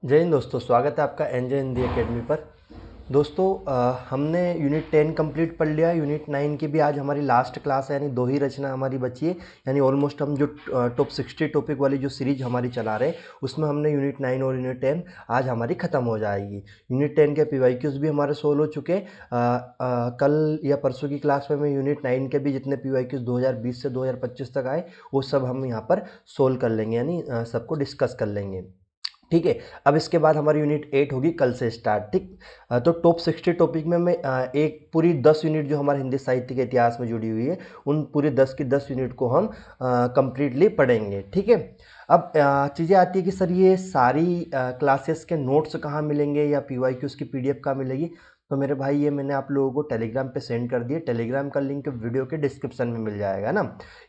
जय हिंद दोस्तों, स्वागत है आपका एनजे हिंदी एकेडमी पर। दोस्तों हमने यूनिट 10 कंप्लीट पढ़ लिया। यूनिट 9 की भी आज हमारी लास्ट क्लास है, यानी दो ही रचना हमारी बची है। यानी ऑलमोस्ट हम जो टॉप 60 टॉपिक वाली जो सीरीज हमारी चला रहे हैं उसमें हमने यूनिट 9 और यूनिट 10 आज हमारी ख़त्म हो जाएगी। यूनिट 10 के पीवाईक्यूज भी हमारे सोल्व हो चुके हैं। कल या परसों की क्लास में मैं यूनिट 9 के भी जितने पीवाईक्यूज 2020 से 2025 तक आए वो सब हम यहाँ पर सोल्व कर लेंगे, यानी सबको डिस्कस कर लेंगे। ठीक है। अब इसके बाद हमारी यूनिट 8 होगी कल से स्टार्ट। ठीक। तो टॉप 60 टॉपिक में मैं एक पूरी 10 यूनिट जो हमारे हिंदी साहित्य के इतिहास में जुड़ी हुई है उन पूरी 10 की 10 यूनिट को हम कंप्लीटली पढ़ेंगे। ठीक है। अब चीज़ें आती है कि सर ये सारी क्लासेस के नोट्स कहाँ मिलेंगे या पीवाईक्यूज की पीडीएफ कहाँ मिलेगी। तो मेरे भाई ये मैंने आप लोगों को टेलीग्राम पे सेंड कर दिए। टेलीग्राम का लिंक वीडियो के डिस्क्रिप्शन में मिल जाएगा ना,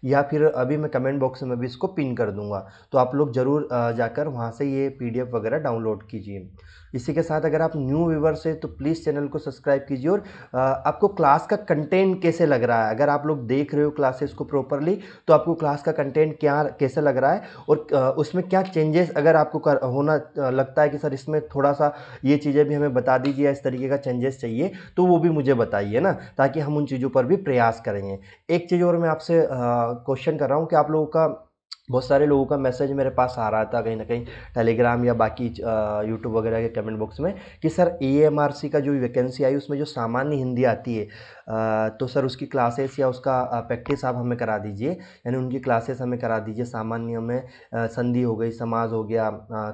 या फिर अभी मैं कमेंट बॉक्स में भी इसको पिन कर दूंगा। तो आप लोग ज़रूर जाकर वहाँ से ये पीडीएफ वगैरह डाउनलोड कीजिए। इसी के साथ अगर आप न्यू व्यूवर्स हैं तो प्लीज़ चैनल को सब्सक्राइब कीजिए। और आपको क्लास का कंटेंट कैसे लग रहा है, अगर आप लोग देख रहे हो क्लासेस को प्रॉपरली तो आपको क्लास का कंटेंट क्या कैसे लग रहा है और उसमें क्या चेंजेस अगर आपको होना लगता है कि सर इसमें थोड़ा सा ये चीज़ें भी हमें बता दीजिए, इस तरीके का चेंजेस चाहिए तो वो भी मुझे बताइए ना, ताकि हम उन चीज़ों पर भी प्रयास करेंगे। एक चीज़ और मैं आपसे क्वेश्चन कर रहा हूँ कि आप लोगों का बहुत सारे लोगों का मैसेज मेरे पास आ रहा था कहीं ना कहीं टेलीग्राम या बाकी यूट्यूब वगैरह के कमेंट बॉक्स में कि सर एएमआरसी का जो वैकेंसी आई उसमें जो सामान्य हिंदी आती है तो सर उसकी क्लासेस या उसका प्रैक्टिस आप हमें करा दीजिए, यानी उनकी क्लासेस हमें करा दीजिए। सामान्य में संधि हो गई, समाज हो गया,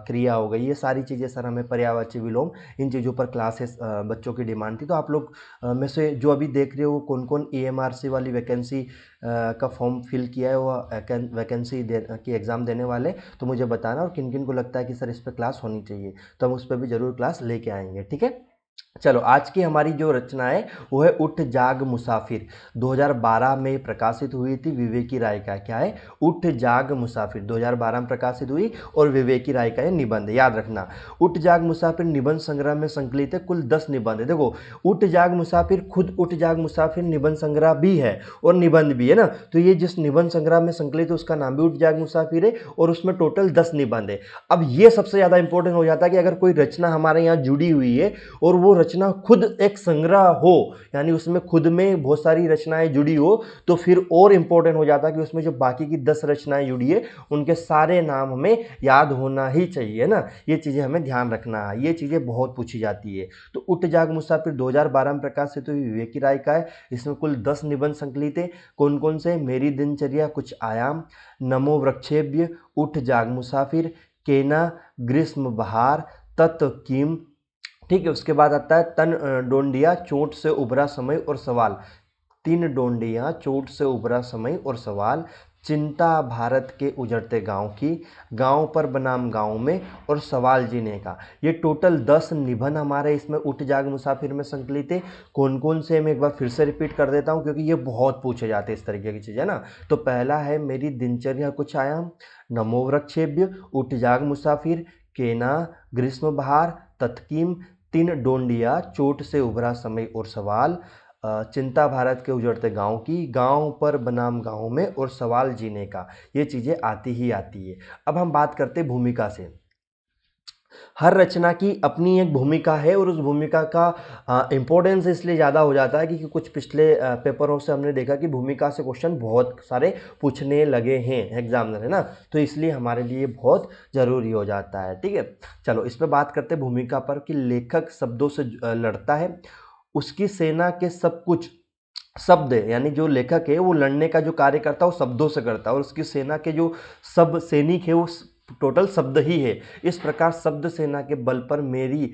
क्रिया हो गई, ये सारी चीज़ें सर हमें पर्यायवाची विलोम, इन चीज़ों पर क्लासेस बच्चों की डिमांड थी। तो आप लोग में से जो अभी देख रहे हो कौन कौन एएमआरसी वाली वैकेंसी का फॉर्म फिल किया है, वो वैकेंसी की एग्ज़ाम देने वाले, तो मुझे बताना। और किन किन को लगता है कि सर इस पर क्लास होनी चाहिए तो हम उस पर भी ज़रूर क्लास लेके आएंगे। ठीक है। चलो आज की हमारी जो रचना है वो है उठ जाग मुसाफिर। 2012 में प्रकाशित हुई थी, विवेकी राय का। क्या है? उठ जाग मुसाफिर 2012 में प्रकाशित हुई और विवेकी राय का ये निबंध, याद रखना। उठ जाग मुसाफिर निबंध संग्रह में संकलित है। कुल 10 निबंध है। देखो, उठ जाग मुसाफिर खुद उठ जाग मुसाफिर निबंध संग्रह भी है और निबंध भी है ना। तो ये जिस निबंध संग्रह में संकलित है उसका नाम भी उठ जाग मुसाफिर है और उसमें टोटल 10 निबंध है। अब ये सबसे ज़्यादा इंपॉर्टेंट हो जाता है कि अगर कोई रचना हमारे यहाँ जुड़ी हुई है और वो रचना खुद एक संग्रह हो, यानी उसमें खुद में बहुत सारी रचनाएं जुड़ी हो, तो फिर और इंपॉर्टेंट हो जाता है कि उसमें जो बाकी की 10 रचनाएं जुड़ी है उनके सारे नाम हमें याद होना ही चाहिए ना। ये चीजें हमें ध्यान रखना है, ये चीजें बहुत पूछी जाती है। तो उठ जाग मुसाफिर 2012 में प्रकाशित हुई, विवेकी राय का है। इसमें कुल 10 निबंध संकलित है। कौन कौन से? मेरी दिनचर्या कुछ आयाम, नमो वृक्षेभ्य, उठ जाग मुसाफिर, केना, ग्रीष्म बहार, तत् किम। ठीक है। उसके बाद आता है तन डोंडिया, चोट से उभरा समय और सवाल। तीन डोंडियां, चोट से उभरा समय और सवाल, चिंता भारत के उजड़ते गांव की, गांव पर बनाम गांव में, और सवाल जीने का। ये टोटल 10 निबंध हमारे इसमें उठ जाग मुसाफिर में संकलित है। कौन कौन से मैं एक बार फिर से रिपीट कर देता हूं क्योंकि ये बहुत पूछे जाते हैं इस तरीके की चीज़ें ना। तो पहला है मेरी दिनचर्या कुछ आयाम, नमो वृक्षेभ्य, उठ जाग मुसाफिर, केना, ग्रीष्म बहार, तत्कीम, तीन डोंडिया, चोट से उभरा समय और सवाल, चिंता भारत के उजड़ते गांव की, गांव पर बनाम गांव में, और सवाल जीने का। ये चीज़ें आती ही आती है। अब हम बात करते हैं भूमिका से। हर रचना की अपनी एक भूमिका है और उस भूमिका का इम्पोर्टेंस इसलिए ज़्यादा हो जाता है क्योंकि कुछ पिछले पेपरों से हमने देखा कि भूमिका से क्वेश्चन बहुत सारे पूछने लगे हैं एग्जामिनर, है ना। तो इसलिए हमारे लिए बहुत ज़रूरी हो जाता है। ठीक है। चलो इस पर बात करते हैं भूमिका पर कि लेखक शब्दों से लड़ता है, उसकी सेना के सब कुछ शब्द है, यानी जो लेखक है वो लड़ने का जो कार्य करता है वो शब्दों से करता है और उसकी सेना के जो सब सैनिक है वो टोटल शब्द ही है। इस प्रकार शब्द सेना के बल पर मेरी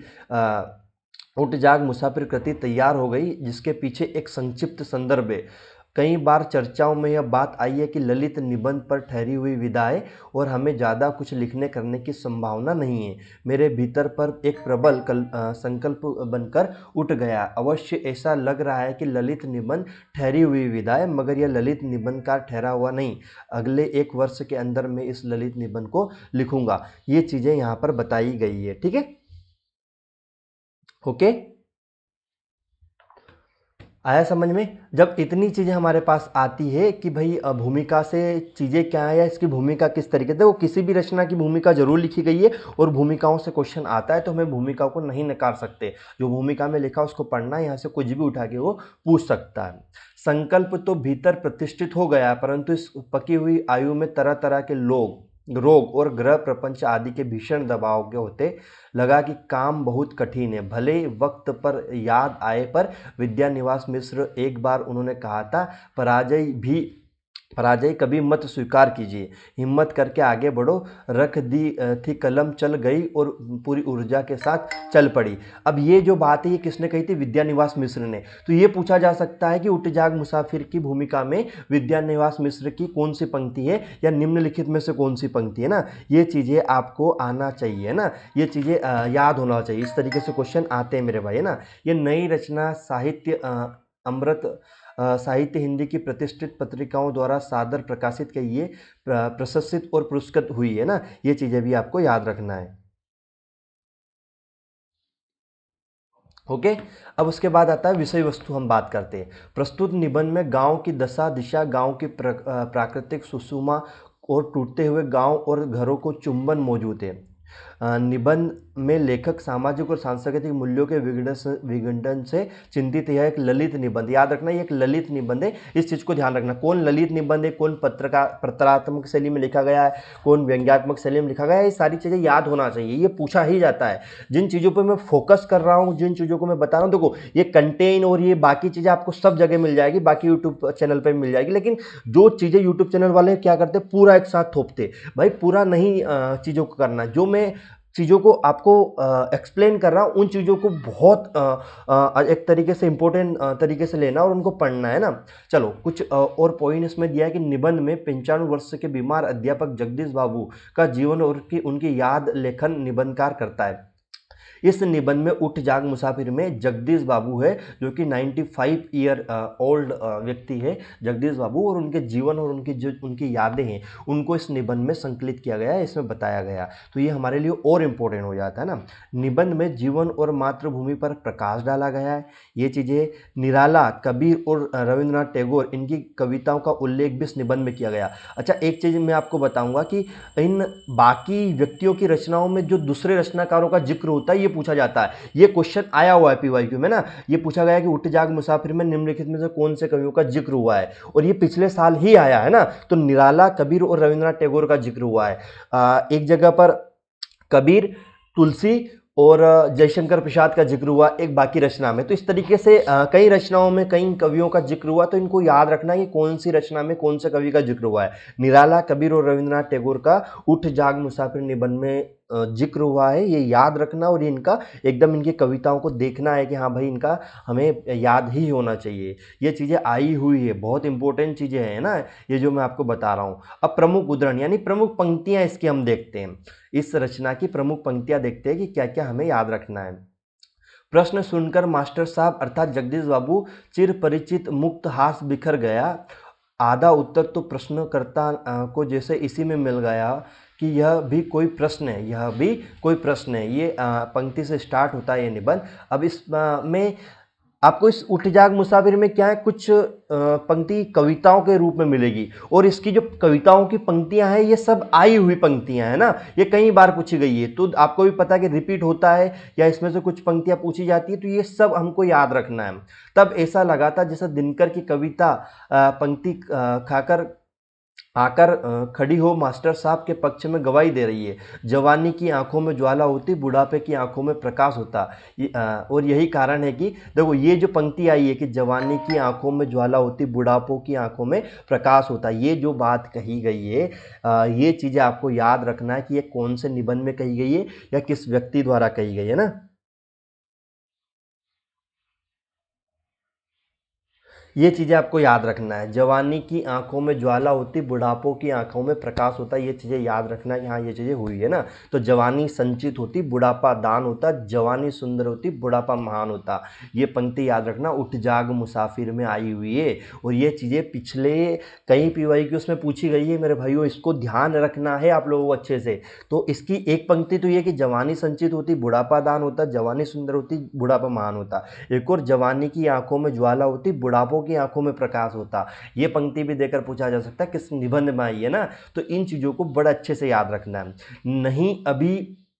उठ जाग मुसाफिर कृति तैयार हो गई, जिसके पीछे एक संक्षिप्त संदर्भ है। कई बार चर्चाओं में यह बात आई है कि ललित निबंध पर ठहरी हुई विदा है और हमें ज़्यादा कुछ लिखने करने की संभावना नहीं है। मेरे भीतर पर एक प्रबल संकल्प बनकर उठ गया। अवश्य ऐसा लग रहा है कि ललित निबंध ठहरी हुई विदा है, मगर यह ललित निबंध का ठहरा हुआ नहीं। अगले 1 वर्ष के अंदर मैं इस ललित निबंध को लिखूंगा। ये चीज़ें यहाँ पर बताई गई है। ठीक है। ओके। आया समझ में? जब इतनी चीज़ें हमारे पास आती है कि भाई भूमिका से चीज़ें क्या है या इसकी भूमिका किस तरीके से, वो किसी भी रचना की भूमिका जरूर लिखी गई है और भूमिकाओं से क्वेश्चन आता है तो हमें भूमिका को नहीं नकार सकते। जो भूमिका में लिखा उसको पढ़ना, यहाँ से कुछ भी उठा के वो पूछ सकता है। संकल्प तो भीतर प्रतिष्ठित हो गया, परंतु इस पकी हुई आयु में तरह तरह के रोग और ग्रह प्रपंच आदि के भीषण दबाव के होते लगा कि काम बहुत कठिन है। भले वक्त पर याद आए पर विद्यानिवास मिश्र एक बार उन्होंने कहा था, पराजय कभी मत स्वीकार कीजिए, हिम्मत करके आगे बढ़ो। रख दी थी कलम, चल गई और पूरी ऊर्जा के साथ चल पड़ी। अब ये जो बात है ये किसने कही थी? विद्यानिवास मिश्र ने। तो ये पूछा जा सकता है कि उठ जाग मुसाफिर की भूमिका में विद्यानिवास मिश्र की कौन सी पंक्ति है या निम्नलिखित में से कौन सी पंक्ति है ना। ये चीज़ें आपको आना चाहिए ना, ये चीज़ें याद होना चाहिए। इस तरीके से क्वेश्चन आते हैं मेरे भाई, है ना। ये नई रचना साहित्य अमृत साहित्य हिंदी की प्रतिष्ठित पत्रिकाओं द्वारा सादर प्रकाशित की ये प्रशंसित और पुरस्कृत हुई है ना। ये चीज़ें भी आपको याद रखना है। ओके। अब उसके बाद आता है विषय वस्तु, हम बात करते हैं। प्रस्तुत निबंध में गांव की दशा दिशा, गांव की प्राकृतिक सुषुमा और टूटते हुए गांव और घरों को चुंबन मौजूद है। निबंध में लेखक सामाजिक और सांस्कृतिक मूल्यों के विघटन से चिंतित है। एक ललित निबंध, याद रखना ये एक ललित निबंध है, इस चीज को ध्यान रखना। कौन ललित निबंध है, कौन पत्रात्मक शैली में लिखा गया है, कौन व्यंग्यात्मक शैली में लिखा गया है, ये सारी चीजें याद होना चाहिए। ये पूछा ही जाता है। जिन चीजों पर मैं फोकस कर रहा हूँ, जिन चीजों को मैं बता रहा हूँ, देखो ये कंटेन और ये बाकी चीजें आपको सब जगह मिल जाएगी, बाकी यूट्यूब चैनल पर मिल जाएगी, लेकिन जो चीजें यूट्यूब चैनल वाले क्या करते हैं, पूरा एक साथ थोपते। भाई पूरा नहीं चीजों को करना। जो मैं चीज़ों को आपको एक्सप्लेन कर रहा हूँ, उन चीज़ों को बहुत एक तरीके से इंपॉर्टेंट तरीके से लेना और उनको पढ़ना है ना। चलो कुछ और पॉइंट इसमें दिया है कि निबंध में 95 वर्ष के बीमार अध्यापक जगदीश बाबू का जीवन और उनकी याद लेखन निबंधकार करता है। इस निबंध में उठ जाग मुसाफिर में जगदीश बाबू है, जो कि 95 ईयर ओल्ड व्यक्ति है जगदीश बाबू, और उनके जीवन और उनकी जो उनकी यादें हैं उनको इस निबंध में संकलित किया गया है, इसमें बताया गया। तो ये हमारे लिए और इम्पोर्टेंट हो जाता है ना। निबंध में जीवन और मातृभूमि पर प्रकाश डाला गया है। ये चीज़ें निराला, कबीर और रविंद्रनाथ टैगोर, इनकी कविताओं का उल्लेख भी इस निबंध में किया गया। अच्छा, एक चीज़ मैं आपको बताऊंगा कि इन बाकी व्यक्तियों की रचनाओं में जो दूसरे रचनाकारों का जिक्र होता है ये पूछा जाता है। ये क्वेश्चन आया हुआ है पीवाईक्यू में ना। ये पूछा गया कि उठ जाग मुसाफिर में निम्नलिखित में से कौन से कवियों का जिक्र हुआ है, और ये पिछले साल ही आया है ना। तो निराला, कबीर और रविंद्रनाथ टैगोर का जिक्र हुआ है। एक जगह पर कबीर, तुलसी और जयशंकर प्रसाद का जिक्र हुआ एक बाकी रचना में। तो इस तरीके से कई रचनाओं में कई कवियों का जिक्र हुआ। तो इनको याद रखना कि कौन सी रचना में कौन से कवि का जिक्र हुआ है। निराला, कबीर और रविंद्रनाथ टैगोर का उठ जाग मुसाफिर निबंध में जिक्र हुआ है, ये याद रखना। और इनका एकदम इनकी कविताओं को देखना है कि हाँ भाई इनका हमें याद ही होना चाहिए। ये चीज़ें आई हुई है, बहुत इंपॉर्टेंट चीज़ें हैं ना ये जो मैं आपको बता रहा हूँ। अब प्रमुख उद्धरण यानी प्रमुख पंक्तियाँ इसकी हम देखते हैं। इस रचना की प्रमुख पंक्तियां देखते हैं कि क्या क्या हमें याद रखना है। प्रश्न सुनकर मास्टर साहब अर्थात जगदीश बाबू चिर परिचित मुक्त हास बिखर गया। आधा उत्तर तो प्रश्नकर्ता को जैसे इसी में मिल गया कि यह भी कोई प्रश्न है, यह भी कोई प्रश्न है। ये पंक्ति से स्टार्ट होता है ये निबंध। अब इस में आपको इस उठ जाग मुसाफिर में क्या है, कुछ पंक्ति कविताओं के रूप में मिलेगी, और इसकी जो कविताओं की पंक्तियां हैं ये सब आई हुई पंक्तियां हैं ना। ये कई बार पूछी गई है, तो आपको भी पता है कि रिपीट होता है या इसमें से कुछ पंक्तियां पूछी जाती है। तो ये सब हमको याद रखना है। तब ऐसा लगा था जैसे दिनकर की कविता पंक्ति खाकर आकर खड़ी हो मास्टर साहब के पक्ष में गवाही दे रही है। जवानी की आंखों में ज्वाला होती, बुढ़ापे की आंखों में प्रकाश होता। और यही कारण है कि देखो ये जो पंक्ति आई है कि जवानी की आंखों में ज्वाला होती, बुढ़ापों की आंखों में प्रकाश होता, ये जो बात कही गई है ये चीज़ें आपको याद रखना है कि ये कौन से निबंध में कही गई है या किस व्यक्ति द्वारा कही गई है ना। ये चीज़ें आपको याद रखना है। जवानी की आंखों में ज्वाला होती, बुढ़ापों की आंखों में प्रकाश होता है। ये चीज़ें याद रखना है कि हाँ ये चीज़ें हुई है ना। तो जवानी संचित होती, बुढ़ापा दान होता, जवानी सुंदर होती, बुढ़ापा महान होता। ये पंक्ति याद रखना, उठ जाग मुसाफिर में आई हुई है। और ये चीज़ें पिछले कई PYQ उसमें पूछी गई है मेरे भाइयों, इसको ध्यान रखना है आप लोगों को अच्छे से। तो इसकी एक पंक्ति तो ये कि जवानी संचित होती, बुढ़ापा दान होता, जवानी सुंदर होती, बुढ़ापा महान होता। एक और, जवानी की आंखों में ज्वाला होती, बुढ़ापों की आंखों में प्रकाश होता। ये पंक्ति भी देकर पूछा जा सकता है किस निबंध में आई है ना। तो इन चीज़ों को बड़ा अच्छे से याद रखना है। नहीं अभी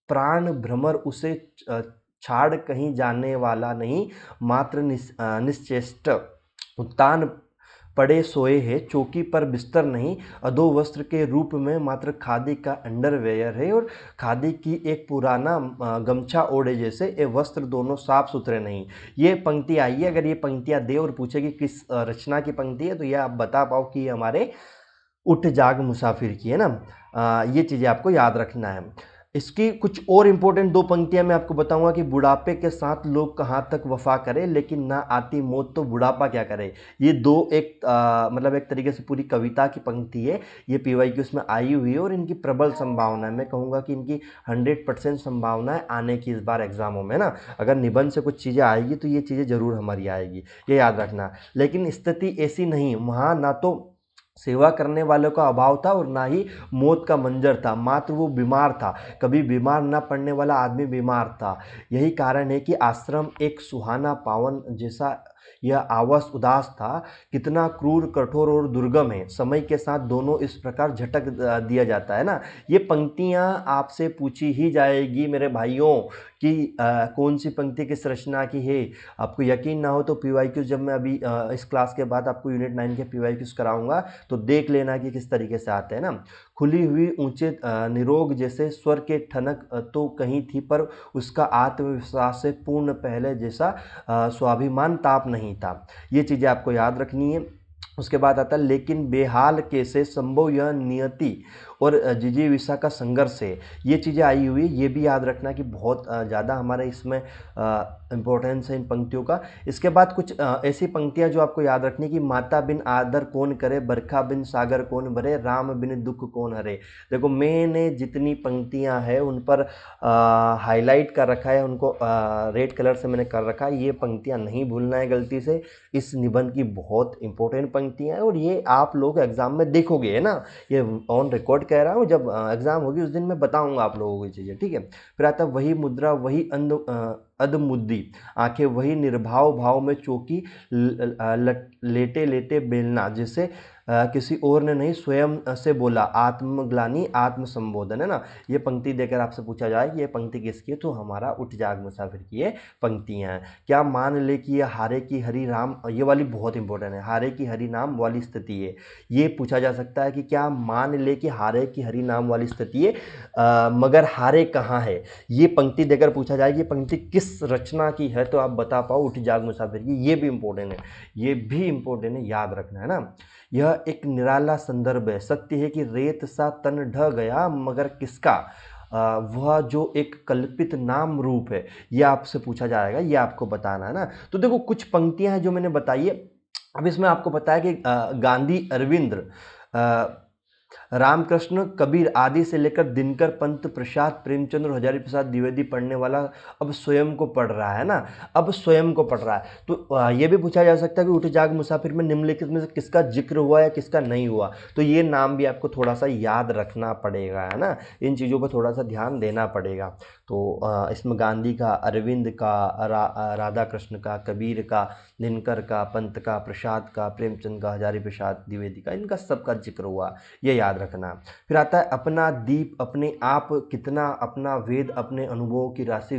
प्राण भ्रमर उसे छाड़ कहीं जाने वाला नहीं, मात्र निश्चेष्ट उत्तान पड़े सोए है, चौकी पर बिस्तर नहीं, अधो वस्त्र के रूप में मात्र खादी का अंडरवेयर है। और खादी की एक पुराना गमछा ओढ़े जैसे ये वस्त्र दोनों साफ सुथरे नहीं। ये पंक्ति आई है। अगर ये पंक्तियां दे और पूछे कि किस रचना की पंक्ति है, तो ये आप बता पाओ कि ये हमारे उठ जाग मुसाफिर की है ना। ये चीज़ें आपको याद रखना है। इसकी कुछ और इम्पोर्टेंट दो पंक्तियां मैं आपको बताऊंगा कि बुढ़ापे के साथ लोग कहाँ तक वफा करें, लेकिन ना आती मौत तो बुढ़ापा क्या करे। ये दो एक मतलब एक तरीके से पूरी कविता की पंक्ति है। ये PYQ में आई हुई है और इनकी प्रबल संभावना है। मैं कहूँगा कि इनकी 100% संभावना है आने की इस बार एग्जामों में ना। अगर निबंध से कुछ चीज़ें आएगी तो ये चीज़ें जरूर हमारी आएगी, ये याद रखना। लेकिन स्थिति ऐसी नहीं, वहाँ ना तो सेवा करने वालों का अभाव था और ना ही मौत का मंजर था, मात्र वो बीमार था। कभी बीमार ना पड़ने वाला आदमी बीमार था। यही कारण है कि आश्रम एक सुहाना पावन जैसा यह आवास उदास था। कितना क्रूर, कठोर और दुर्गम है, समय के साथ दोनों इस प्रकार झटक दिया जाता है ना। ये पंक्तियां आपसे पूछी ही जाएगी मेरे भाइयों कि कौन सी पंक्ति किस रचना की है। आपको यकीन ना हो तो PYQ जब मैं अभी इस क्लास के बाद आपको यूनिट 9 के PYQs कराऊंगा तो देख लेना कि किस तरीके से आते हैं ना। खुली हुई ऊंचे निरोग जैसे स्वर के ठनक तो कहीं थी, पर उसका आत्मविश्वास से पूर्ण पहले जैसा स्वाभिमान ताप नहीं था। ये चीज़ें आपको याद रखनी है। उसके बाद आता है, लेकिन बेहाल कैसे संभव यह नियति और जिजीविषा का संघर्ष है। ये चीज़ें आई हुई, ये भी याद रखना कि बहुत ज़्यादा हमारे इसमें इम्पोर्टेंस है इन पंक्तियों का। इसके बाद कुछ ऐसी पंक्तियां जो आपको याद रखनी कि माता बिन आदर कौन करे, बरखा बिन सागर कौन भरे, राम बिन दुख कौन हरे। देखो मैंने जितनी पंक्तियां हैं उन पर हाईलाइट कर रखा है, उनको रेड कलर से मैंने कर रखा है। ये पंक्तियां नहीं भूलना है गलती से। इस निबंध की बहुत इंपॉर्टेंट पंक्तियां हैं और ये आप लोग एग्जाम में देखोगे है ना। ये ऑन रिकॉर्ड कह रहा हूँ, जब एग्जाम होगी उस दिन मैं बताऊंगा आप लोगों को ये चीज़ें, ठीक है। फिर आता वही मुद्रा वही अधमुद्दी, आंखें वही निर्भाव भाव में चौकी, लेटे लेटे बेलना जैसे किसी और ने नहीं स्वयं से बोला, आत्मग्लानी आत्म संबोधन है ना। ये पंक्ति देकर आपसे पूछा जाए कि ये पंक्ति किसकी है, तो हमारा उठ जाग मुसाफिर की ये पंक्तियां हैं। क्या मान ले कि ये हारे की हरि राम, ये वाली बहुत इंपॉर्टेंट है, हारे की हरि नाम वाली स्थिति है। ये पूछा जा सकता है कि क्या मान ले कि हारे की हरि नाम वाली स्थिति है, मगर हारे कहाँ है। ये पंक्ति देकर पूछा जाए कि पंक्ति किस रचना की है, तो आप बता पाओ उठ जाग मुसाफिर की। ये भी इंपॉर्टेंट है, ये भी इंपॉर्टेंट है, याद रखना है ना। यह एक निराला संदर्भ है, सत्य है कि रेत सा तन ढह गया, मगर किसका, वह जो एक कल्पित नाम रूप है। यह आपसे पूछा जाएगा, यह आपको बताना है ना। तो देखो कुछ पंक्तियां हैं जो मैंने बताई है। अब इसमें आपको पता है कि गांधी, अरविंद, रामकृष्ण, कबीर आदि से लेकर दिनकर, पंत प्रसाद, प्रेमचंद्र, हजारी प्रसाद द्विवेदी पढ़ने वाला अब स्वयं को पढ़ रहा है ना। अब स्वयं को पढ़ रहा है। तो ये भी पूछा जा सकता है कि उठ जाग मुसाफिर में निम्नलिखित में से किसका जिक्र हुआ या किसका नहीं हुआ। तो ये नाम भी आपको थोड़ा सा याद रखना पड़ेगा है ना। इन चीज़ों पर थोड़ा सा ध्यान देना पड़ेगा। तो इसमें गांधी का, अरविंद का, राधा कृष्ण का, कबीर का, दिनकर का, पंत का, प्रसाद का, प्रेमचंद का, हजारी प्रसाद द्विवेदी का, इनका सबका जिक्र हुआ, ये याद रखना। फिर आता है अपना दीप अपने आप कितना, अपना वेद अपने अनुभवों की राशि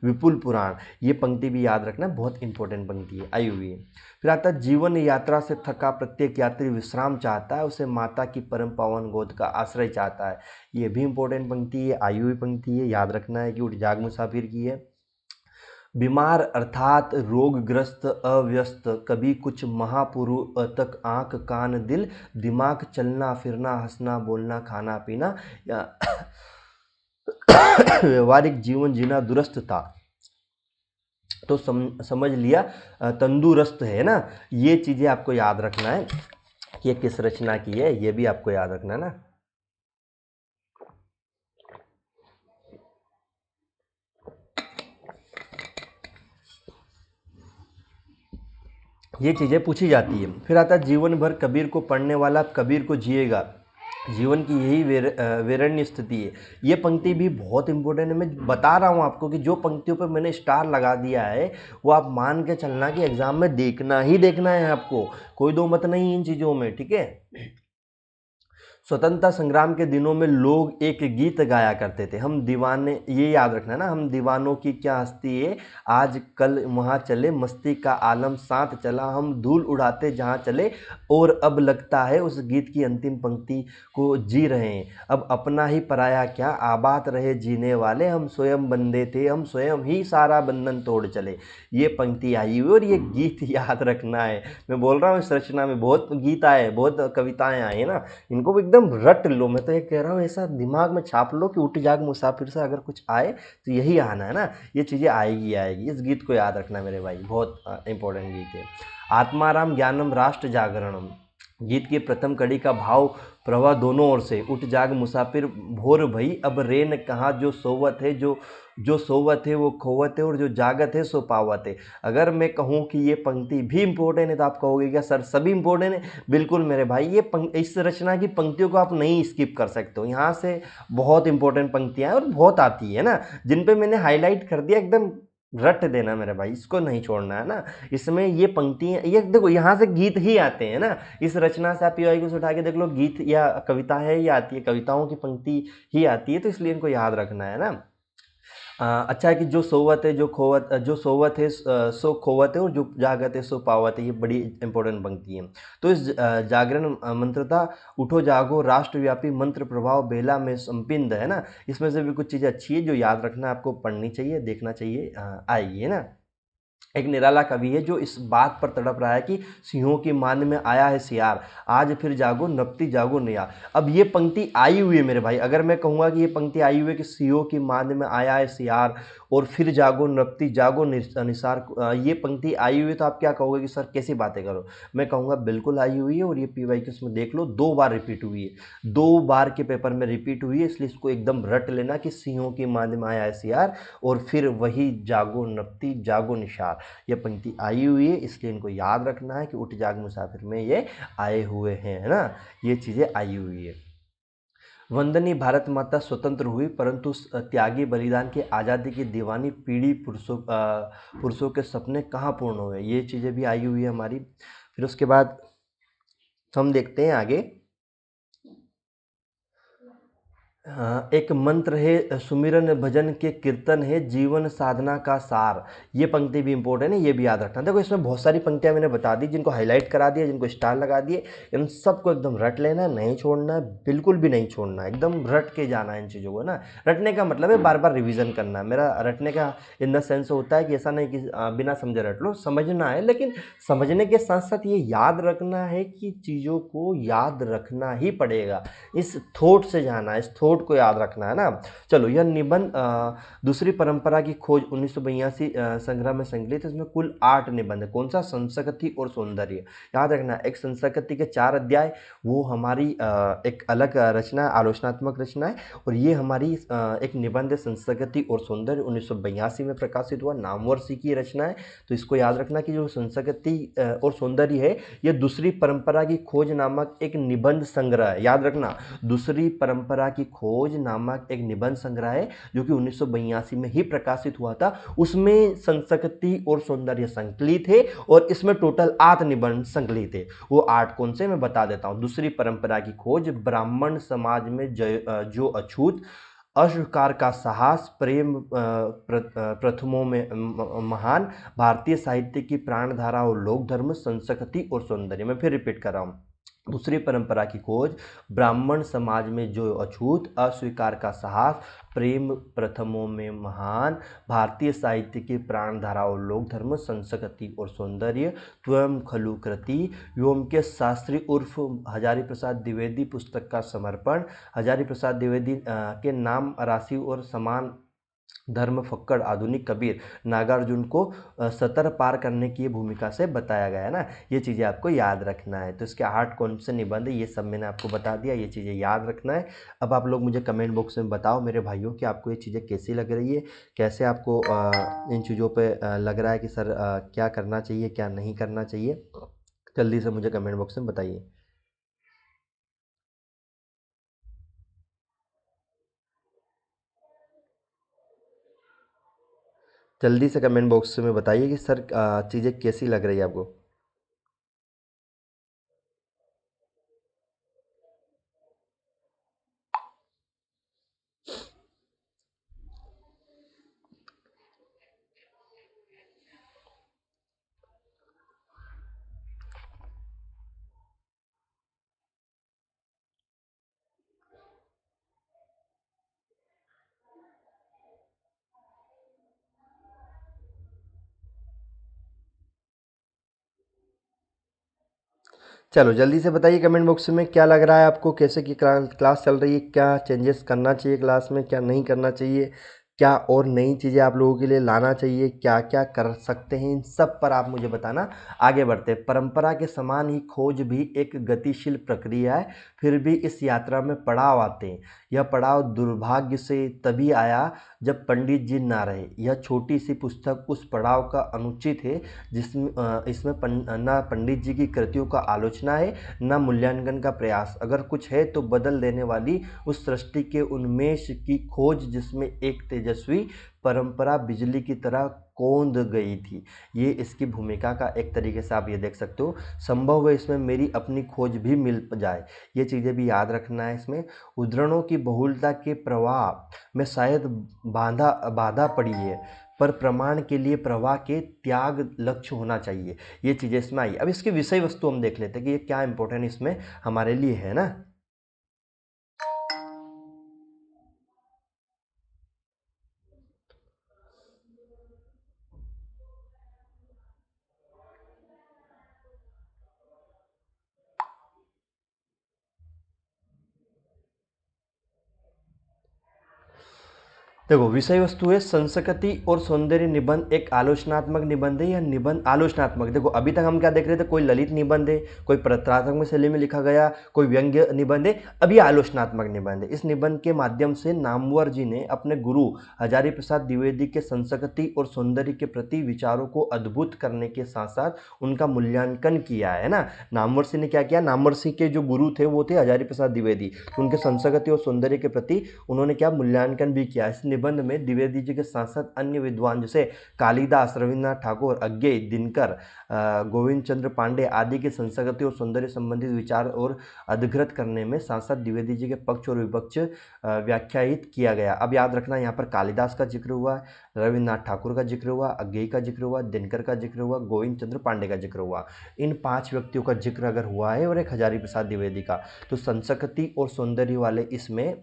विपुल पुराण। ये पंक्ति भी याद रखना, बहुत इंपॉर्टेंट पंक्ति है, आई हुई है। फिर आता है जीवन यात्रा से थका प्रत्येक यात्री विश्राम चाहता है, उसे माता की परम पावन गोद का आश्रय चाहता है। ये भी इंपॉर्टेंट पंक्ति है, आई हुई पंक्ति है, याद रखना है कि उठ जाग मुसाफिर की है। बीमार अर्थात रोगग्रस्त अव्यस्त, कभी कुछ महापुरुष तक आंख कान दिल दिमाग, चलना फिरना हंसना बोलना खाना पीना या व्यवहारिक जीवन जीना दुरुस्त था। तो समझ लिया तंदुरुस्त है ना। ये चीज़ें आपको याद रखना है कि ये किस रचना की है, ये भी आपको याद रखना है ना। ये चीज़ें पूछी जाती है। फिर आता है जीवन भर कबीर को पढ़ने वाला कबीर को जिएगा, जीवन की यही वेरण्य स्थिति है। ये पंक्ति भी बहुत इंपॉर्टेंट है। मैं बता रहा हूँ आपको कि जो पंक्तियों पर मैंने स्टार लगा दिया है वो आप मान के चलना कि एग्जाम में देखना ही देखना है आपको, कोई दो मत नहीं इन चीज़ों में, ठीक है। स्वतंत्रता संग्राम के दिनों में लोग एक गीत गाया करते थे, हम दीवाने, ये याद रखना ना, हम दीवानों की क्या हस्ती है, आज कल वहाँ चले मस्ती का आलम साथ चला, हम धूल उड़ाते जहाँ चले, और अब लगता है उस गीत की अंतिम पंक्ति को जी रहे हैं, अब अपना ही पराया क्या, आबाद रहे जीने वाले, हम स्वयं बंदे थे, हम स्वयं ही सारा बंधन तोड़ चले। ये पंक्ति आई हुई और ये गीत याद रखना है। मैं बोल रहा हूँ इस रचना में बहुत गीत आए, बहुत कविताएं आई है ना, इनको भी एकदम रट लो। मैं तो ये कह रहा हूँ ऐसा दिमाग में छाप लो कि उठ जाग मुसाफिर से अगर कुछ आए तो यही आना है ना, ये चीज़ें आएगी आएगी। इस गीत को याद रखना मेरे भाई, बहुत इंपॉर्टेंट गीत है। आत्माराम ज्ञानम राष्ट्र जागरणम, गीत की प्रथम कड़ी का भाव प्रवाह दोनों ओर से, उठ जाग मुसाफिर भोर भई, अब रेन कहाँ जो सोवत है, जो सोवत है वो खोवत है, और जो जागत है सो पावत है। अगर मैं कहूँ कि ये पंक्ति भी इंपॉर्टेंट है तो आप कहोगे क्या सर सभी इंपॉर्टेंट है? बिल्कुल मेरे भाई, ये इस रचना की पंक्तियों को आप नहीं स्किप कर सकते हो, यहाँ से बहुत इंपॉर्टेंट पंक्तियाँ हैं और बहुत आती है ना, जिन पे मैंने हाईलाइट कर दिया, एकदम रट देना मेरे भाई, इसको नहीं छोड़ना है ना। इसमें ये पंक्तियाँ, ये देखो यहाँ से गीत ही आते हैं ना, इस रचना से आप पीवाई को उठा के देख लो, गीत या कविता है ये आती है, कविताओं की पंक्ति ही आती है, तो इसलिए इनको याद रखना है ना। अच्छा है कि जो सोवत है जो खोवत, जो सोवत है सो खोवत है, और जो जागत है सो पावत है, ये बड़ी इंपॉर्टेंट पंक्ति है। तो इस जागरण मंत्रता, उठो जागो राष्ट्रव्यापी मंत्र प्रभाव बेला में संपिंद है ना, इसमें से भी कुछ चीज़ें अच्छी है जो याद रखना, आपको पढ़नी चाहिए, देखना चाहिए, आएगी है ना। एक निराला कवि है जो इस बात पर तड़प रहा है कि सिंहों की मान में आया है सियार, आज फिर जागो नपती जागो नियार। अब ये पंक्ति आई हुई है मेरे भाई, अगर मैं कहूँगा कि ये पंक्ति आई हुई है कि सिंहों की मान में आया है सियार और फिर जागो नपती जागो निसार, ये पंक्ति आई हुई है, तो आप क्या कहोगे कि सर कैसी बातें करो? मैं कहूँगा बिल्कुल आई हुई है, और ये PYQ में देख लो 2 बार रिपीट हुई है, 2 बार के पेपर में रिपीट हुई है, इसलिए इसको एकदम रट लेना कि सिंहों की मान में आया है सियार और फिर वही जागो नपती जागो निशार। ये पंक्ति आई हुई है, इसलिए इनको याद रखना है कि उठ जाग मुसाफिर में ये आए हुए हैं, है ना, ये चीज़ें आई हुई है। वंदनीय भारत माता स्वतंत्र हुई, परंतु त्यागी बलिदान की आज़ादी की दीवानी पीढ़ी पुरुषों के सपने कहाँ पूर्ण हुए, ये चीज़ें भी आई हुई है हमारी। फिर उसके बाद हम देखते हैं आगे। हाँ, एक मंत्र है, सुमिरन भजन के कीर्तन है, जीवन साधना का सार। ये पंक्ति भी इंपॉर्टेंट है, ये भी याद रखना। देखो इसमें बहुत सारी पंक्तियां मैंने बता दी, जिनको हाईलाइट करा दिया, जिनको स्टार लगा दिए, इन सबको एकदम रट लेना है, नहीं छोड़ना है, बिल्कुल भी नहीं छोड़ना है, एकदम रट के जाना है इन चीज़ों को ना। रटने का मतलब है बार बार रिविजन करना। मेरा रटने का इन द सेंस होता है कि ऐसा नहीं कि बिना समझे रट लो, समझना है, लेकिन समझने के साथ साथ ये याद रखना है कि चीज़ों को याद रखना ही पड़ेगा, इस थॉट से जाना है, इस थॉट को याद रखना है ना। चलो यह निबंध दूसरी परंपरा की खोज 1982 संग्रह में संकलित है, इसमें कुल 8 निबंध है। कौन सा? संस्कृति और सौंदर्य। याद रखना, एक संस्कृति के 4 अध्याय, वो हमारी एक अलग रचना, आलोचनात्मक रचना है, और ये हमारी एक निबंध है संस्कृति और सौंदर्य, 1982 में प्रकाशित हुआ, नामवर्षी की रचना है। तो इसको याद रखना कि जो संस्कृति और सौंदर्य है, ये दूसरी परंपरा की खोज नामक एक निबंध संग्रह है। याद रखना, दूसरी परंपरा की खोज नामक एक निबंध संग्रह है जो कि 1982 में ही प्रकाशित हुआ था। उसमें संस्कृति और सौंदर्य संकलित है, और इसमें टोटल 8 निबंध संकलित है। वो 8 कौन से मैं बता देता हूं। दूसरी परंपरा की खोज, ब्राह्मण समाज में जो अछूत, अस्वीकार का साहस, प्रेम प्रथमों में महान, भारतीय साहित्य की प्राणधारा और लोक धर्म, संस्कृति और सौंदर्य। मैं फिर रिपीट कर रहा हूँ। दूसरी परंपरा की खोज, ब्राह्मण समाज में जो अछूत, अस्वीकार का साहस, प्रेम प्रथमों में महान, भारतीय साहित्य की प्राणधारा और लोक धर्म, संस्कृति और सौंदर्य, त्वं खलु कृति, व्योम के शास्त्री उर्फ हजारी प्रसाद द्विवेदी पुस्तक का समर्पण। हजारी प्रसाद द्विवेदी के नाम राशि और समान धर्म फक्कड़ आधुनिक कबीर नागार्जुन को सतर पार करने की भूमिका से बताया गया है ना। ये चीज़ें आपको याद रखना है। तो इसके 8 कौन से निबंध ये सब मैंने आपको बता दिया, ये चीज़ें याद रखना है। अब आप लोग मुझे कमेंट बॉक्स में बताओ मेरे भाइयों कि आपको ये चीज़ें कैसी लग रही है, कैसे आपको इन चीज़ों पे लग रहा है कि सर क्या करना चाहिए क्या नहीं करना चाहिए। जल्दी से मुझे कमेंट बॉक्स में बताइए। जल्दी से कमेंट बॉक्स में बताइए कि सर चीज़ें कैसी लग रही है आपको। चलो जल्दी से बताइए कमेंट बॉक्स में क्या लग रहा है आपको, कैसे की क्लास चल रही है, क्या चेंजेस करना चाहिए क्लास में, क्या नहीं करना चाहिए, क्या और नई चीज़ें आप लोगों के लिए लाना चाहिए, क्या क्या कर सकते हैं, इन सब पर आप मुझे बताना। आगे बढ़ते हैं। परंपरा के समान ही खोज भी एक गतिशील प्रक्रिया है, फिर भी इस यात्रा में पड़ाव आते हैं। यह पड़ाव दुर्भाग्य से तभी आया जब पंडित जी ना रहे। यह छोटी सी पुस्तक उस पड़ाव का अनुचित है जिसमें इसमें ना पंडित जी की कृतियों का आलोचना है ना मूल्यांकन का प्रयास। अगर कुछ है तो बदल देने वाली उस सृष्टि के उन्मेष की खोज जिसमें एक तेजस्वी परंपरा बिजली की तरह कौंध गई थी। ये इसकी भूमिका का एक तरीके से आप ये देख सकते हो। संभव है इसमें मेरी अपनी खोज भी मिल जाए, ये चीज़ें भी याद रखना है। इसमें उद्धरणों की बहुलता के प्रवाह में शायद बाधा बाधा पड़ी है, पर प्रमाण के लिए प्रवाह के त्याग लक्ष्य होना चाहिए। ये चीज़ें इसमें आई। अब इसकी विषय वस्तु हम देख लेते हैं कि ये क्या इंपॉर्टेंट इसमें हमारे लिए है ना। देखो विषय वस्तु है संस्कृति और सौंदर्य निबंध एक आलोचनात्मक निबंध है या निबंध आलोचनात्मक। देखो अभी तक हम क्या देख रहे थे, कोई ललित निबंध है, कोई प्रत्रात्मक शैली में लिखा गया, कोई व्यंग्य निबंध है, अभी आलोचनात्मक निबंध है। इस निबंध के माध्यम से नामवर जी ने अपने गुरु हजारी प्रसाद द्विवेदी के संस्कृति और सौंदर्य के प्रति विचारों को अद्भुत करने के साथ साथ उनका मूल्यांकन किया है ना। नामवर सिंह ने क्या किया, नामवर सिंह के जो गुरु थे वो थे हजारी प्रसाद द्विवेदी, तो उनके संस्कृति और सौंदर्य के प्रति उन्होंने क्या मूल्यांकन भी किया। इस निबंध में द्विवेदी जी के साथ साथ अन्य विद्वान जैसे कालिदास, रविन्द्रनाथ ठाकुर, अज्ञेय, दिनकर, गोविंद चंद्र पांडे आदि के संस्कृति और सौंदर्य संबंधित विचार और अधिकृत करने में साथ साथ द्विवेदी जी के पक्ष और विपक्ष व्याख्यायित किया गया। अब याद रखना यहाँ पर कालिदास का जिक्र हुआ, रविन्द्रनाथ ठाकुर का जिक्र हुआ, अज्ञेय का जिक्र हुआ, दिनकर का जिक्र हुआ, गोविंद चंद्र पांडे का जिक्र हुआ। इन 5 व्यक्तियों का जिक्र अगर हुआ है और एक हजारी प्रसाद द्विवेदी का, तो संस्कृति और सौंदर्य वाले इसमें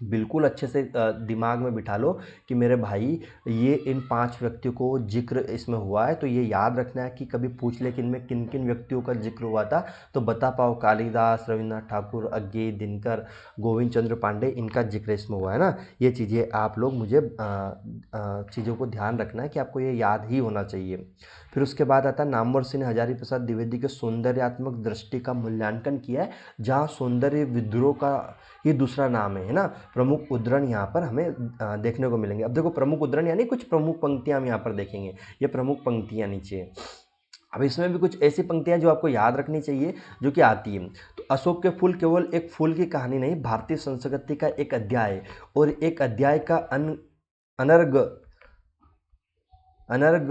बिल्कुल अच्छे से दिमाग में बिठा लो कि मेरे भाई ये इन 5 व्यक्तियों को जिक्र इसमें हुआ है। तो ये याद रखना है कि कभी पूछ ले कि इनमें किन किन व्यक्तियों का जिक्र हुआ था, तो बता पाओ कालिदास, रविन्द्रनाथ ठाकुर, अज्ञेय, दिनकर, गोविंद चंद्र पांडे, इनका जिक्र इसमें हुआ है ना। ये चीज़ें आप लोग मुझे चीज़ों को ध्यान रखना है कि आपको ये याद ही होना चाहिए। फिर उसके बाद आता है नामवर सिंह ने हजारी प्रसाद द्विवेदी के सौंदर्यात्मक दृष्टि का मूल्यांकन किया है, जहाँ सौंदर्य विद्रोह का ये दूसरा नाम है ना। प्रमुख उद्धरण यहाँ पर हमें देखने को मिलेंगे। अब देखो प्रमुख उद्धरण यानी कुछ प्रमुख पंक्तियाँ हम यहाँ पर देखेंगे, ये प्रमुख पंक्तियाँ नीचे है। अब इसमें भी कुछ ऐसी पंक्तियाँ जो आपको याद रखनी चाहिए जो कि आती है। तो अशोक के फूल केवल एक फूल की कहानी नहीं, भारतीय संस्कृति का एक अध्याय है, और एक अध्याय का अनर्ग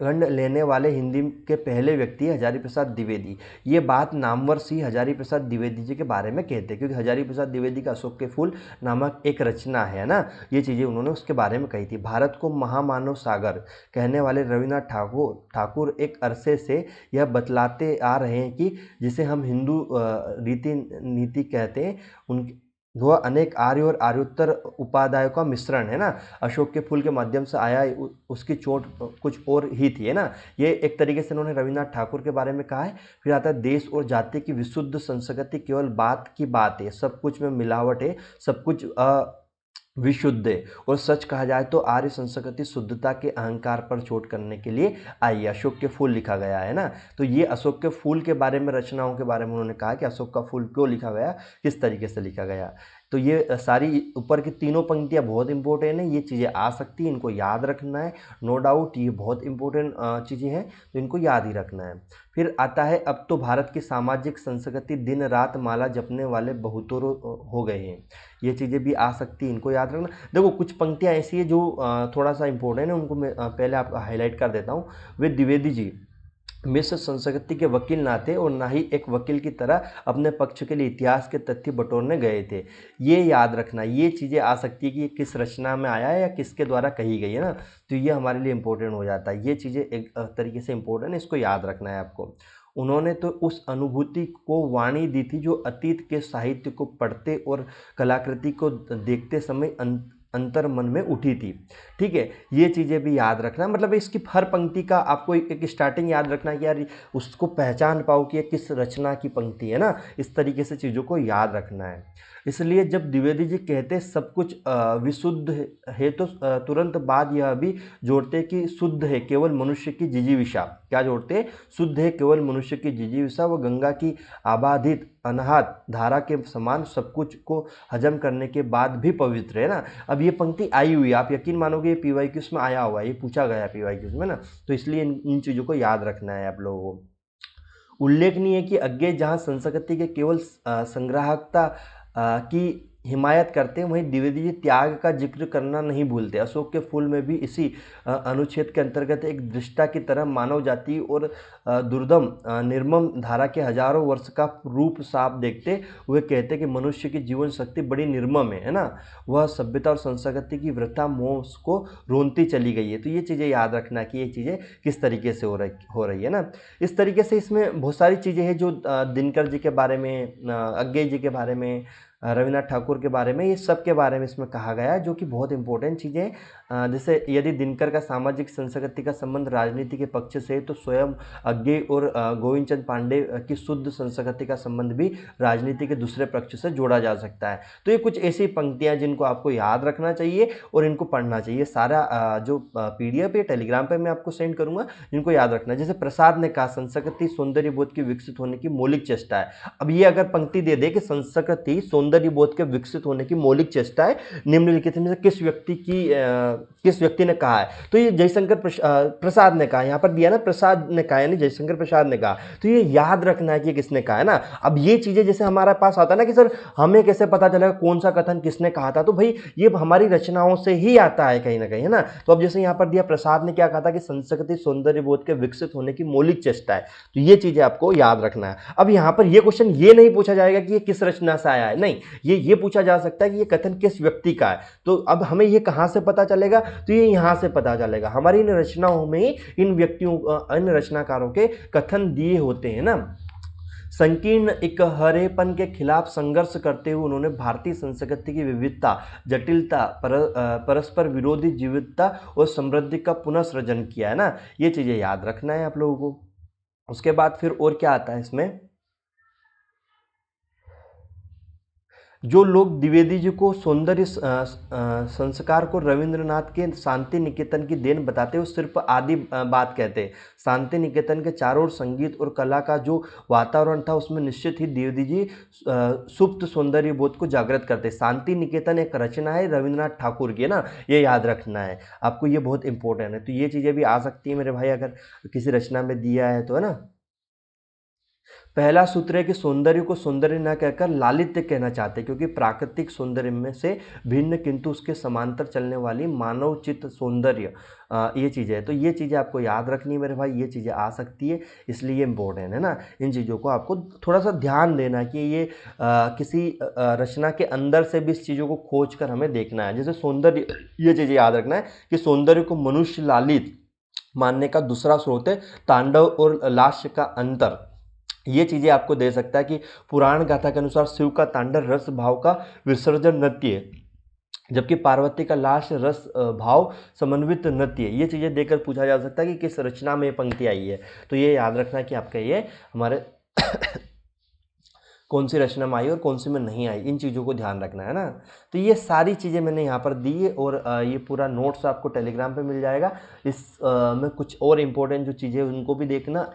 गण लेने वाले हिंदी के पहले व्यक्ति हजारी प्रसाद द्विवेदी। ये बात नामवर सिंह हजारी प्रसाद द्विवेदी जी के बारे में कहते हैं, क्योंकि हजारी प्रसाद द्विवेदी का अशोक के फूल नामक एक रचना है ना। ये चीज़ें उन्होंने उसके बारे में कही थी। भारत को महामानव सागर कहने वाले रविन्द्रनाथ ठाकुर एक अरसे से यह बतलाते आ रहे हैं कि जिसे हम हिंदू रीति नीति कहते हैं, उन वह अनेक आर्य और आर्योत्तर उपाध्यायों का मिश्रण है ना। अशोक के फूल के माध्यम से आया उसकी चोट कुछ और ही थी है ना। ये एक तरीके से उन्होंने रविन्द्रनाथ ठाकुर के बारे में कहा है। फिर आता है देश और जाति की विशुद्ध संस्कृति केवल बात की बात है, सब कुछ में मिलावट है, सब कुछ विशुद्ध है, और सच कहा जाए तो आर्य संस्कृति शुद्धता के अहंकार पर चोट करने के लिए आई। अशोक के फूल लिखा गया है ना, तो ये अशोक के फूल के बारे में, रचनाओं के बारे में उन्होंने कहा कि अशोक का फूल क्यों लिखा गया, किस तरीके से लिखा गया। तो ये सारी ऊपर की तीनों पंक्तियां बहुत इंपॉर्टेंट है, ये चीज़ें आ सकती हैं, इनको याद रखना है, नो डाउट ये बहुत इंपॉर्टेंट चीज़ें हैं, तो इनको याद ही रखना है। फिर आता है, अब तो भारत की सामाजिक संस्कृति दिन रात माला जपने वाले बहुतों हो गए हैं। ये चीज़ें भी आ सकती हैं, इनको याद रखना। देखो कुछ पंक्तियाँ ऐसी है जो थोड़ा सा इंपॉर्टेंट है, उनको मैं पहले आपको हाईलाइट कर देता हूँ। वे द्विवेदी जी मिश्र संस्कृति के वकील ना थे और ना ही एक वकील की तरह अपने पक्ष के लिए इतिहास के तथ्य बटोरने गए थे। ये याद रखना, ये चीज़ें आ सकती है कि ये किस रचना में आया है या किसके द्वारा कही गई है ना, तो ये हमारे लिए इम्पोर्टेंट हो जाता है। ये चीज़ें एक तरीके से इम्पोर्टेंट है, इसको याद रखना है आपको। उन्होंने तो उस अनुभूति को वाणी दी थी जो अतीत के साहित्य को पढ़ते और कलाकृति को देखते समय अंतर मन में उठी थी। ठीक है, ये चीज़ें भी याद रखना, मतलब इसकी हर पंक्ति का आपको एक स्टार्टिंग याद रखना है कि यार उसको पहचान पाओ कि ये किस रचना की पंक्ति है ना, इस तरीके से चीज़ों को याद रखना है। इसलिए जब द्विवेदी जी कहते सब कुछ विशुद्ध है तो तुरंत बाद यह भी जोड़ते कि शुद्ध है केवल मनुष्य की जिजीविषा। क्या जोड़ते? शुद्ध है केवल मनुष्य की जिजीविषा, व गंगा की आबादित अनाहत धारा के समान सब कुछ को हजम करने के बाद भी पवित्र है ना। अब ये पंक्ति आई हुई है, आप यकीन मानोगे ये पीवाईक्यूज में आया हुआ है, ये पूछा गया है पीवाईक्यूज में ना, तो इसलिए इन चीज़ों को याद रखना है आप लोगों को। उल्लेखनीय है कि अज्ञे जहाँ संस्कृति के केवल संग्राहकता की हिमायत करते हैं, वहीं द्विवेदी जी त्याग का जिक्र करना नहीं भूलते। अशोक के फूल में भी इसी अनुच्छेद के अंतर्गत एक दृष्टा की तरह मानव जाति और दुर्दम निर्मम धारा के हजारों वर्ष का रूप साफ देखते हुए कहते कि मनुष्य की जीवन शक्ति बड़ी निर्मम है ना, वह सभ्यता और संस्कृति की वृथा मोह को रोनती चली गई है। तो ये चीज़ें याद रखना कि ये चीज़ें किस तरीके से हो रही है ना। इस तरीके से इसमें बहुत सारी चीज़ें हैं जो दिनकर जी के बारे में, अज्ञे जी के बारे में, रविन्द्रनाथ ठाकुर के बारे में, ये सब के बारे में इसमें कहा गया है, जो कि बहुत इंपॉर्टेंट चीज़ें हैं। जैसे यदि दिनकर का सामाजिक संस्कृति का संबंध राजनीति के पक्ष से, तो स्वयं अज्ञे और गोविंद चंद पांडे की शुद्ध संस्कृति का संबंध भी राजनीति के दूसरे पक्ष से जोड़ा जा सकता है। तो ये कुछ ऐसी पंक्तियाँ जिनको आपको याद रखना चाहिए और इनको पढ़ना चाहिए। सारा जो PDF या टेलीग्राम पर मैं आपको सेंड करूँगा, जिनको याद रखना है। जैसे प्रसाद ने कहा संस्कृति सौंदर्य बोध की विकसित होने की मौलिक चेष्टा है। अब ये अगर पंक्ति दे दे कि संस्कृति सौंदर्य बोध के विकसित होने की मौलिक चेष्टा है, निम्नलिखित में से किस व्यक्ति ने कहा है, तो ये जयशंकर प्रसाद ने कहा। यहाँ पर दिया ना प्रसाद ने कहा, यानी जयशंकर प्रसाद ने कहा, तो ये याद रखना है कि किसने कहा है ना। अब ये चीजें जैसे हमारे पास आता है ना कि सर हमें कैसे पता चलेगा कौन सा कथन किसने कहा था, तो भाई ये हमारी रचनाओं से ही आता है कहीं ना कहीं, है ना। तो अब जैसे यहाँ पर दिया प्रसाद ने क्या कहा था कि संस्कृति सौंदर्य बोध के विकसित होने की मौलिक चेष्टा है, तो ये चीजें आपको याद रखना है। अब यहाँ पर ये क्वेश्चन ये नहीं पूछा जाएगा कि ये किस रचना से आया है, नहीं, ये पूछा जा सकता है कि ये कथन किस व्यक्ति का है। तो अब हमें ये कहां से पता चलेगा, तो ये यहां से पता चलेगा, हमारी इन रचनाओं में इन व्यक्तियों, इन रचनाकारों के कथन दिए होते हैं ना। संकीर्ण इकहरेपन के खिलाफ संघर्ष करते हुए उन्होंने भारतीय संस्कृति की विविधता, जटिलता, परस्पर विरोधी जीवितता और समृद्धि का पुनः सृजन किया है ना। ये चीजें याद रखना है आप लोगों को। उसके बाद फिर और क्या आता है इसमें, जो लोग द्विवेदी जी को सौंदर्य संस्कार को रविंद्रनाथ के शांति निकेतन की देन बताते हुए सिर्फ आदि बात कहते हैं। शांति निकेतन के चारों ओर संगीत और कला का जो वातावरण था उसमें निश्चित ही द्विवेदी जी सुप्त सौंदर्य बोध को जागृत करते। शांति निकेतन एक रचना है रविंद्रनाथ ठाकुर की, है ना, ये याद रखना है आपको, ये बहुत इंपॉर्टेंट है। तो ये चीज़ें भी आ सकती है मेरे भाई, अगर किसी रचना में दिया है तो, है ना। पहला सूत्र है कि सौंदर्य को सौंदर्य न कहकर लालित्य कहना चाहते हैं, क्योंकि प्राकृतिक सौंदर्य में से भिन्न किंतु उसके समांतर चलने वाली मानव चित्त सौंदर्य, ये चीज़ें है। तो ये चीज़ें आपको याद रखनी है मेरे भाई, ये चीज़ें आ सकती है, इसलिए इम्पोर्टेंट है ना। इन चीज़ों को आपको थोड़ा सा ध्यान देना कि ये किसी रचना के अंदर से भी इस चीज़ों को खोज कर हमें देखना है। जैसे सौंदर्य, ये चीज़ें याद रखना है कि सौंदर्य को मनुष्य लालित मानने का दूसरा स्रोत है तांडव और लास्य का अंतर। ये चीज़ें आपको दे सकता है कि पुराण गाथा के अनुसार शिव का तांडव रस भाव का विसर्जन नृत्य है, जबकि पार्वती का लाश रस भाव समन्वित नृत्य है। ये चीज़ें देकर पूछा जा सकता है कि किस रचना में पंक्ति आई है, तो ये याद रखना कि आपका ये हमारे कौन सी रचना में आई और कौन सी में नहीं आई, इन चीज़ों को ध्यान रखना है ना। तो ये सारी चीज़ें मैंने यहाँ पर दी है और ये पूरा नोट्स आपको टेलीग्राम पे मिल जाएगा। इस में कुछ और इम्पोर्टेंट जो चीज़ें उनको भी देखना,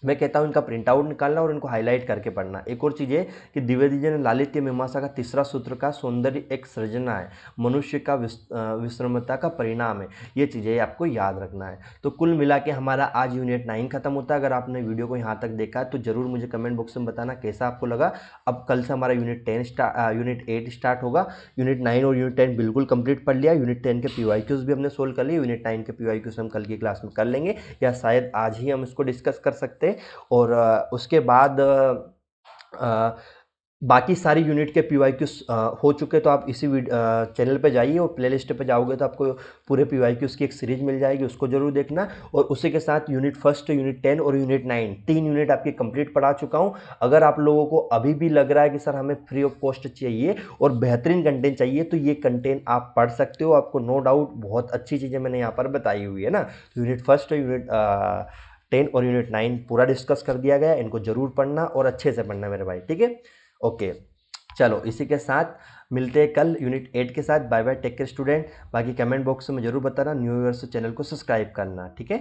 मैं कहता हूँ इनका प्रिंट आउट निकालना और इनको हाईलाइट करके पढ़ना। एक और चीज़ है कि द्विवेदी ने लालित्य मीमांसा का तीसरा सूत्र का सौंदर्य एक सृजना है, मनुष्य का विश्रमता का परिणाम है, ये चीज़ें आपको याद रखना है। तो कुल मिला के हमारा आज यूनिट 9 खत्म होता है। अगर आपने वीडियो को यहाँ तक देखा है तो ज़रूर मुझे कमेंट बॉक्स में बताना कैसा आपको लगा। अब कल से हमारा यूनिट 8 स्टार्ट होगा। यूनिट 9 और यूनिट 10 बिल्कुल कंप्लीट पढ़ लिया। यूनिट 10 के PYQs भी हमने सोल्व कर लिए। यूनिट 9 के PYQs हम कल की क्लास में कर लेंगे, या शायद आज ही हम इसको डिस्कस कर सकते हैं। और उसके बाद बाकी सारी यूनिट के PYQs हो चुके, तो आप इसी चैनल पे जाइए और प्लेलिस्ट पे जाओगे तो आपको पूरे PYQs की एक सीरीज मिल जाएगी, उसको जरूर देखना। और उसी के साथ यूनिट 1, यूनिट 10 और यूनिट 9 3 यूनिट आपकी कंप्लीट पढ़ा चुका हूँ। अगर आप लोगों को अभी भी लग रहा है कि सर हमें फ्री ऑफ कॉस्ट चाहिए और बेहतरीन कंटेंट चाहिए, तो ये कंटेंट आप पढ़ सकते हो। आपको नो डाउट बहुत अच्छी चीज़ें मैंने यहाँ पर बताई हुई है ना। तो यूनिट 1, यूनिट 10 और यूनिट 9 पूरा डिस्कस कर दिया गया। इनको जरूर पढ़ना और अच्छे से पढ़ना मेरे भाई, ठीक है। ओके, चलो इसी के साथ मिलते हैं कल यूनिट 8 के साथ। Bye bye, take care student. बाकी कमेंट बॉक्स में जरूर बताना, न्यू ईयर से चैनल को सब्सक्राइब करना, ठीक है।